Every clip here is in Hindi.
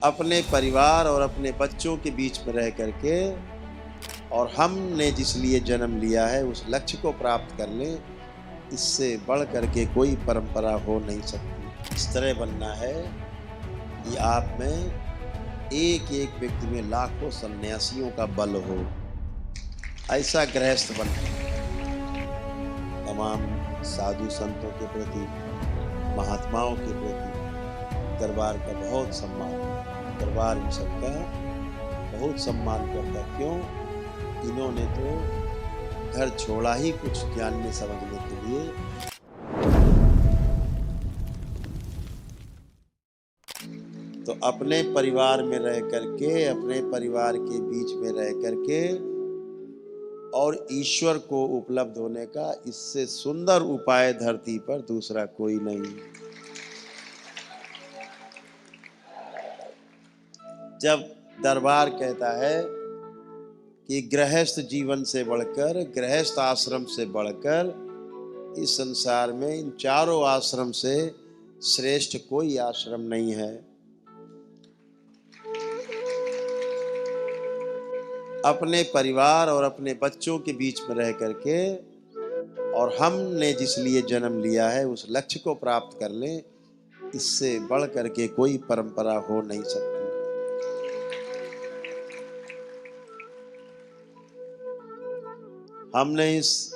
अपने परिवार और अपने बच्चों के बीच में रह करके और हमने जिस लिए जन्म लिया है उस लक्ष्य को प्राप्त कर लें, इससे बढ़ करके कोई परंपरा हो नहीं सकती। इस तरह बनना है कि आप में एक एक व्यक्ति में लाखों सन्यासियों का बल हो, ऐसा गृहस्थ बनना। तमाम साधु संतों के प्रति, महात्माओं के प्रति दरबार का बहुत सम्मान, दरबार इन सबका बहुत सम्मान करता। क्यों? इन्होंने तो घर छोड़ा ही कुछ जानने समझने के लिए। तो अपने परिवार में रह करके, अपने परिवार के बीच में रह करके और ईश्वर को उपलब्ध होने का इससे सुंदर उपाय धरती पर दूसरा कोई नहीं। जब दरबार कहता है कि गृहस्थ जीवन से बढ़कर, गृहस्थ आश्रम से बढ़कर इस संसार में इन चारों आश्रम से श्रेष्ठ कोई आश्रम नहीं है। अपने परिवार और अपने बच्चों के बीच में रह करके और हमने जिस लिए जन्म लिया है उस लक्ष्य को प्राप्त कर लें, इससे बढ़ करके कोई परंपरा हो नहीं सकती। हमने इस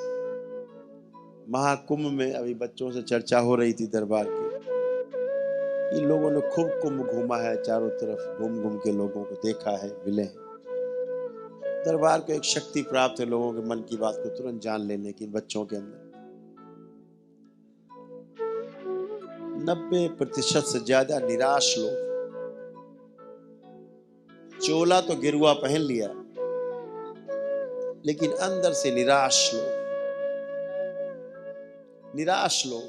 महाकुंभ में, अभी बच्चों से चर्चा हो रही थी दरबार की, इन लोगों ने खूब कुंभ घूमा है, चारों तरफ घूम घूम के लोगों को देखा है, मिले हैं। दरबार को एक शक्ति प्राप्त है लोगों के मन की बात को तुरंत जान लेने की। बच्चों के अंदर 90% से ज्यादा निराश लोग। चोला तो गिरुआ पहन लिया, लेकिन अंदर से निराश लोग, निराश लोग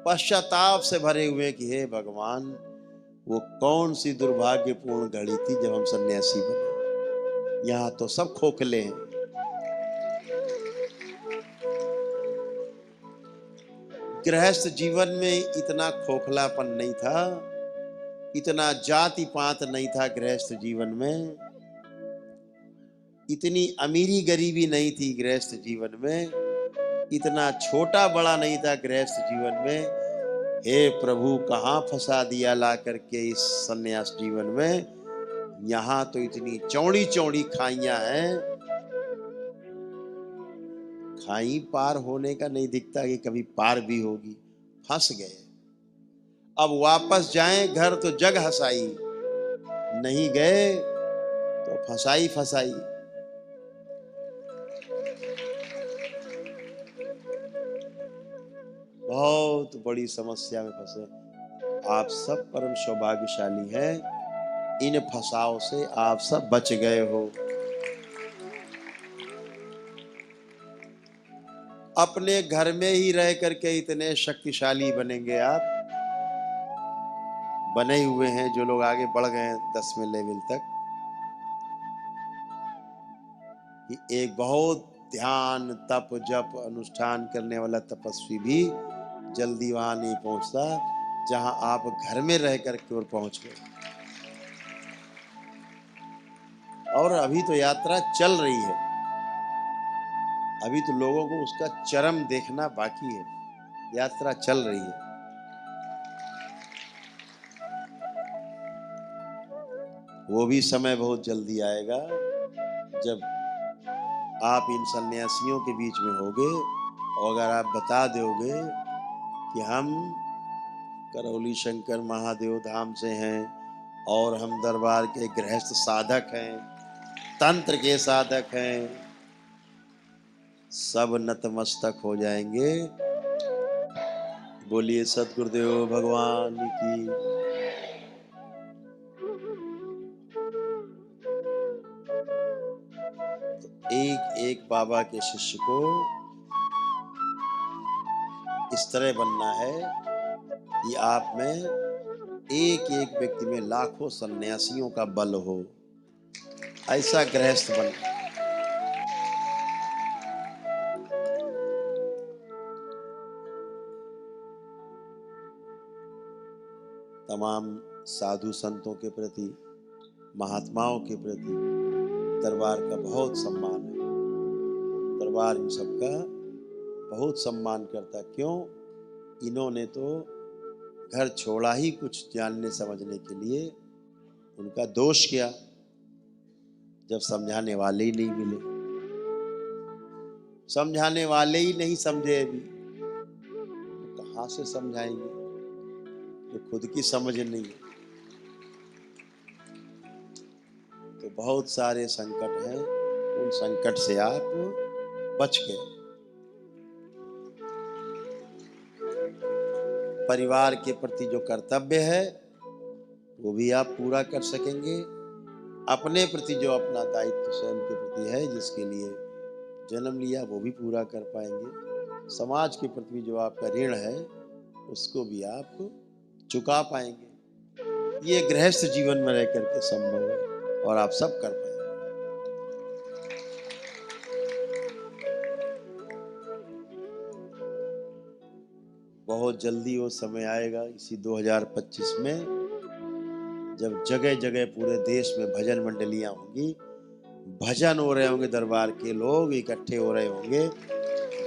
पश्चाताप से भरे हुए कि हे भगवान, वो कौन सी दुर्भाग्यपूर्ण घड़ी थी जब हम सन्यासी बने। यहां तो सब खोखले हैं। गृहस्थ जीवन में इतना खोखलापन नहीं था, इतना जाति पात नहीं था गृहस्थ जीवन में, इतनी अमीरी गरीबी नहीं थी गृहस्थ जीवन में, इतना छोटा बड़ा नहीं था गृहस्थ जीवन में। हे प्रभु, कहां फंसा दिया ला करके इस सन्यास जीवन में। यहां तो इतनी चौड़ी चौड़ी खाइयां हैं, खाई पार होने का नहीं दिखता कि कभी पार भी होगी। फंस गए। अब वापस जाएं घर तो जग हंसाई, नहीं गए तो फंसाई फंसाई। बहुत बड़ी समस्या में फंसे। आप सब परम सौभाग्यशाली हैं, इन फंसाव से आप सब बच गए हो। अपने घर में ही रह करके इतने शक्तिशाली बनेंगे आप। बने हुए हैं जो लोग आगे बढ़ गए हैं 10वें लेवल तक, कि एक बहुत ध्यान तप जप अनुष्ठान करने वाला तपस्वी भी जल्दी वहां नहीं पहुंचता जहां आप घर में रह करके और पहुंच गए। और अभी तो यात्रा चल रही है, अभी तो लोगों को उसका चरम देखना बाकी है। यात्रा चल रही है। वो भी समय बहुत जल्दी आएगा जब आप इन सन्यासियों के बीच में होगे और अगर आप बता दोगे कि हम करौली शंकर महादेव धाम से हैं और हम दरबार के गृहस्थ साधक हैं, तंत्र के साधक हैं, सब नतमस्तक हो जाएंगे। बोलिए सद्गुरुदेव भगवान की। तो एक एक बाबा के शिष्य को इस तरह बनना है कि आप में एक एक व्यक्ति में लाखों सन्यासियों का बल हो, ऐसा गृहस्थ बनना। तमाम साधु संतों के प्रति, महात्माओं के प्रति दरबार का बहुत सम्मान है। दरबार इन सबका बहुत सम्मान करता। क्यों? इन्होंने तो घर छोड़ा ही कुछ जानने समझने के लिए। उनका दोष क्या? जब समझाने वाले ही नहीं मिले, समझाने वाले ही नहीं समझे अभी, तो कहाँ से समझाएंगे जो खुद की समझ नहीं है। तो बहुत सारे संकट हैं, उन संकट से आप बच गए। परिवार के प्रति जो कर्तव्य है वो भी आप पूरा कर सकेंगे। अपने प्रति जो अपना दायित्व स्वयं के प्रति है, जिसके लिए जन्म लिया, वो भी पूरा कर पाएंगे। समाज के प्रति जो आपका ऋण है उसको भी आप चुका पाएंगे। ये गृहस्थ जीवन में रह करके संभव है और आप सब कर पाएंगे। बहुत जल्दी वो समय आएगा इसी 2025 में, जब जगह जगह पूरे देश में भजन मंडलियां होंगी, भजन हो रहे होंगे, दरबार के लोग इकट्ठे हो रहे होंगे,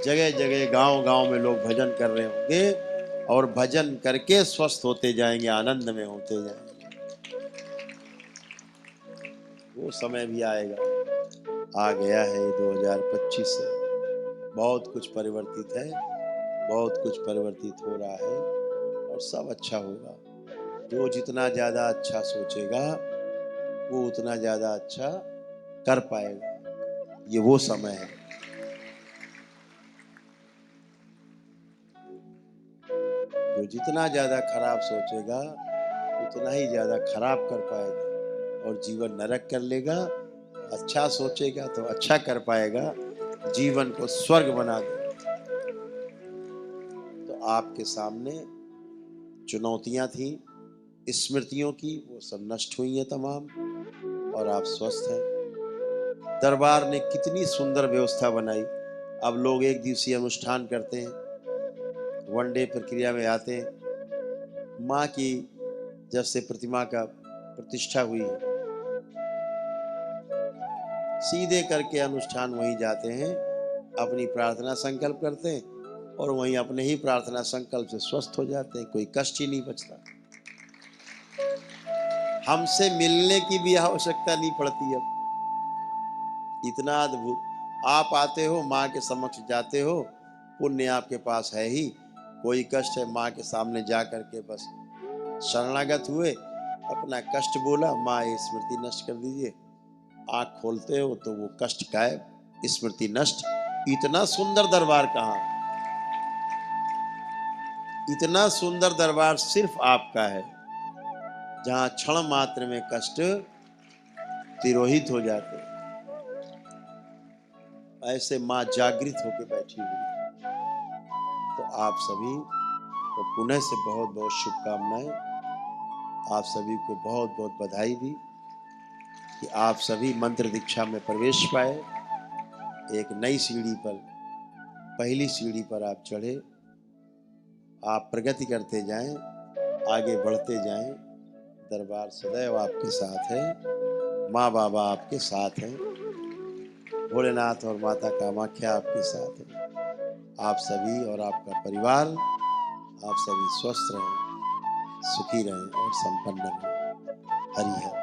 जगह जगह गांव गांव में लोग भजन कर रहे होंगे और भजन करके स्वस्थ होते जाएंगे, आनंद में होते जाएंगे। वो समय भी आएगा, आ गया है 2025 से। बहुत कुछ परिवर्तित है, बहुत कुछ परिवर्तित हो रहा है और सब अच्छा होगा। जो जितना ज़्यादा अच्छा सोचेगा वो उतना ज़्यादा अच्छा कर पाएगा। ये वो समय है। जो जितना ज़्यादा खराब सोचेगा उतना ही ज़्यादा खराब कर पाएगा और जीवन नरक कर लेगा। अच्छा सोचेगा तो अच्छा कर पाएगा, जीवन को स्वर्ग बना देगा। तो आपके सामने चुनौतियां थी स्मृतियों की, वो सब नष्ट हुई हैं तमाम और आप स्वस्थ हैं। दरबार ने कितनी सुंदर व्यवस्था बनाई। अब लोग एक दिवसीय अनुष्ठान करते हैं, वनडे प्रक्रिया में आते हैं। माँ की जब से प्रतिमा का प्रतिष्ठा हुई है, सीधे करके अनुष्ठान वहीं जाते हैं, अपनी प्रार्थना संकल्प करते हैं और वहीं अपने ही प्रार्थना संकल्प से स्वस्थ हो जाते हैं। कोई कष्ट ही नहीं बचता। हमसे मिलने की भी आवश्यकता नहीं पड़ती। अब इतना अद्भुत, आप आते हो, माँ के समक्ष जाते हो, पुण्य आपके पास है ही। कोई कष्ट है, माँ के सामने जा करके बस शरणागत हुए, अपना कष्ट बोला, माँ ये स्मृति नष्ट कर दीजिए। आँख खोलते हो तो वो कष्ट गायब, स्मृति नष्ट। इतना सुंदर दरबार कहाँ? इतना सुंदर दरबार सिर्फ आपका है, जहाँ क्षण मात्र में कष्ट तिरोहित हो जाते। ऐसे माँ जागृत होकर बैठी हुई। तो आप सभी को पुनः से बहुत बहुत शुभकामनाएं। आप सभी को बहुत बहुत बधाई भी कि आप सभी मंत्र दीक्षा में प्रवेश पाए। एक नई सीढ़ी पर, पहली सीढ़ी पर आप चढ़े। आप प्रगति करते जाएं, आगे बढ़ते जाएं। दरबार सदैव आपके साथ है, माँ बाबा आपके साथ हैं, भोलेनाथ और माता कामाख्या आपके साथ हैं। आप सभी और आपका परिवार, आप सभी स्वस्थ रहें, सुखी रहें और संपन्न रहें। हरि हर।